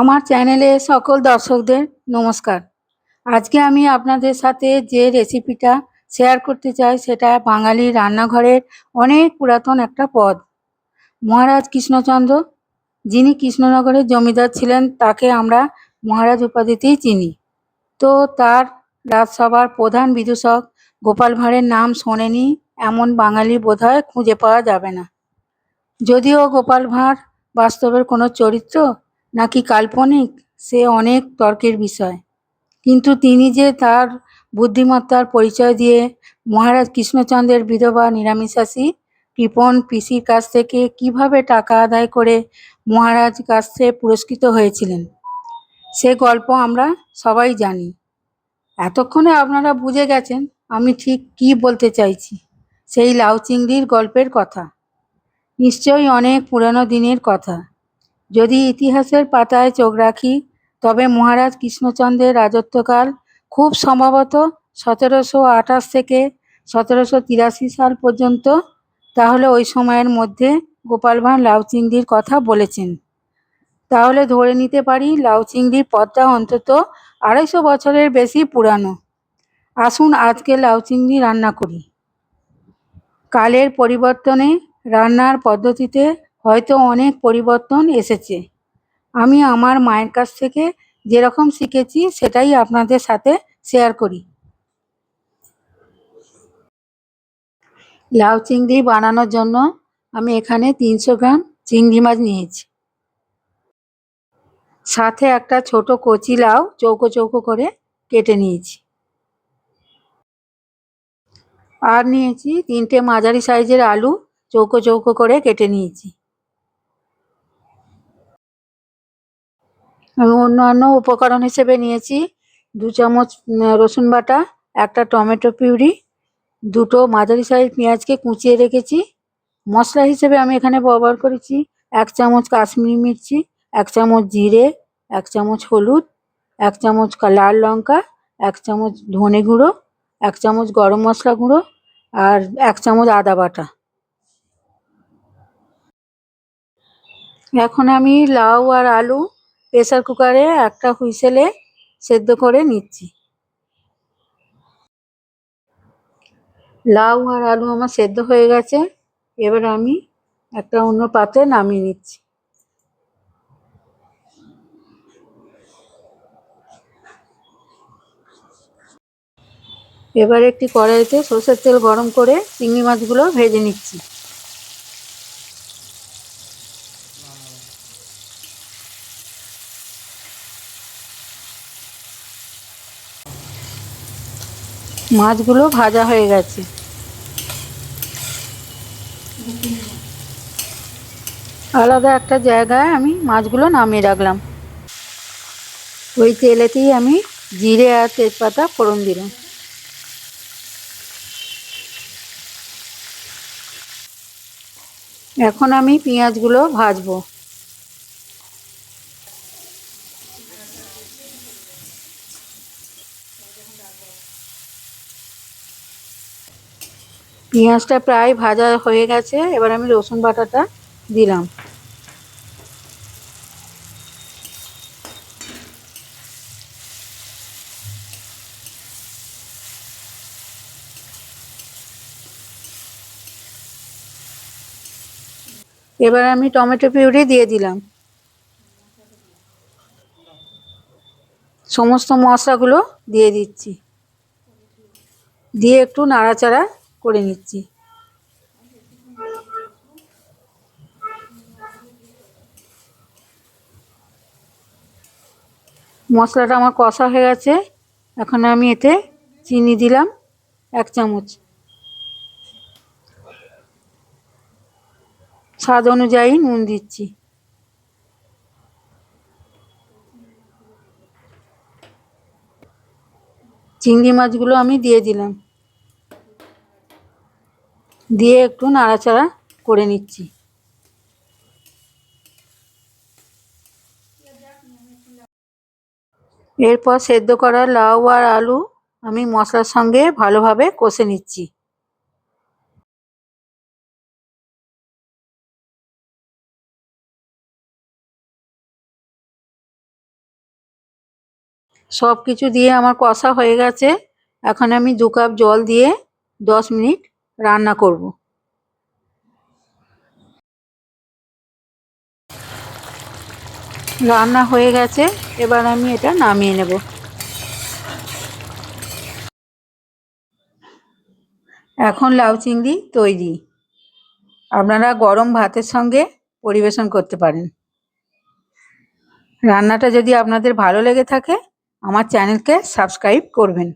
আমার চ্যানেলে সকল দর্শকদের নমস্কার। আজকে আমি আপনাদের সাথে যে রেসিপিটা শেয়ার করতে চাই সেটা বাঙালি রান্নাঘরের অনেক পুরাতন একটা পদ। মহারাজ কৃষ্ণচন্দ্র, যিনি কৃষ্ণনগরের জমিদার ছিলেন, তাকে আমরা মহারাজ উপাধিতেই চিনি। তো তার রাজসভার প্রধান বিদূষক গোপাল ভাঁড়ের নাম শোনেনি এমন বাঙালি বোধহয় খুঁজে পাওয়া যাবে না। যদিও গোপাল ভাঁড় বাস্তবের কোনো চরিত্র নাকি কাল্পনিক, সে অনেক তর্কের বিষয়, কিন্তু তিনি যে তার বুদ্ধিমত্তার পরিচয় দিয়ে মহারাজ কৃষ্ণচন্দ্রের বিধবা নিরামিষাশী কৃপণ পিসির কাছ থেকে কিভাবে টাকা আদায় করে মহারাজ কাছে পুরস্কৃত হয়েছিলেন, সে গল্প আমরা সবাই জানি। এতক্ষণে আপনারা বুঝে গেছেন আমি ঠিক কী বলতে চাইছি, সেই লাউ চিংড়ির গল্পের কথা। নিশ্চয়ই অনেক পুরানো দিনের কথা। যদি ইতিহাসের পাতায় চোখ রাখি, তবে মহারাজ কৃষ্ণচন্দ্রের রাজত্বকাল খুব সম্ভবত 1728 থেকে 1783 সাল পর্যন্ত। তাহলে ওই সময়ের মধ্যে গোপাল ভাঁড় লাউ চিংড়ির কথা বলেছেন। তাহলে ধরে নিতে পারি লাউ চিংড়ির পদটা অন্তত 250 বছরের বেশি পুরানো। আসুন আজকে লাউ চিংড়ি রান্না করি। কালের পরিবর্তনে রান্নার পদ্ধতিতে হয়তো অনেক পরিবর্তন এসেছে। আমি আমার মায়ের কাছ থেকে যেরকম শিখেছি সেটাই আপনাদের সাথে শেয়ার করি। লাউ চিংড়ি বানানোর জন্য আমি এখানে 300 গ্রাম চিংড়ি মাছ নিয়েছি। সাথে একটা ছোট কচি লাউ চৌকো চৌকো করে কেটে নিয়েছি। আর নিয়েছি 3টে মাঝারি সাইজের আলু চৌকো চৌকো করে কেটে নিয়েছি। আমি অন্যান্য উপকরণ হিসেবে নিয়েছি 2 চামচ রসুন বাটা, একটা টমেটো পিউরি, 2টো মাঝারি সাইজ পেঁয়াজকে কুচিয়ে রেখেছি। মশলা হিসেবে আমি এখানে ব্যবহার করেছি 1 চামচ কাশ্মীরি মির্চি, 1 চামচ জিরে, 1 চামচ হলুদ, 1 চামচ লাল লঙ্কা, 1 চামচ ধনে গুঁড়ো, 1 চামচ গরম মশলা গুঁড়ো আর 1 চামচ আদা বাটা। এখন আমি লাউ আর আলু প্রেসার কুকারে একটা হুইসেলে সেদ্ধ করে নিচ্ছি। লাউ আর আলু আমার সেদ্ধ হয়ে গেছে। এবার আমি একটা অন্য পাত্রে নামিয়ে নিচ্ছি। এবার একটি কড়াইতে সরষের তেল গরম করে চিংড়ি মাছগুলো ভেজে নিচ্ছি। মাছগুলো ভাজা হয়ে গেছে। আলাদা একটা জায়গায় আমি মাছগুলো নামিয়ে রাখলাম। ওই তেলেতেই আমি জিরে আর তেজপাতা ফোড়ন দিলাম। এখন আমি পেঁয়াজগুলো ভাজবো। পেঁয়াজটা প্রায় ভাজা হয়ে গেছে। এবার আমি রসুন বাটাটা দিলাম। এবার আমি টমেটো পিউরি দিয়ে দিলাম। সমস্ত মশলাগুলো দিয়ে দিচ্ছি, দিয়ে একটু নাড়াচাড়া করে নিচ্ছি। মশলাটা আমার কষা হয়ে গেছে। এখন আমি এতে চিনি দিলাম 1 চামচ, স্বাদ অনুযায়ী নুন দিচ্ছি। চিংড়ি মাছগুলো আমি দিয়ে দিলাম, দিয়ে একটু নাড়াচাড়া করে নিচ্ছি। এরপর সেদ্ধ করা লাউ আর আলু আমি মশলার সঙ্গে ভালোভাবে কষে নিচ্ছি। সব কিছু দিয়ে আমার কষা হয়ে গেছে। এখন আমি 2 কাপ জল দিয়ে 10 মিনিট রান্না করব। রান্না হয়ে গেছে, এবার আমি এটা নামিয়ে নেব। এখন লাউ চিংড়ি তৈরি। আপনারা গরম ভাতের সঙ্গে পরিবেশন করতে পারেন। রান্নাটা যদি আপনাদের ভালো লেগে থাকে আমার চ্যানেলকে সাবস্ক্রাইব করবেন।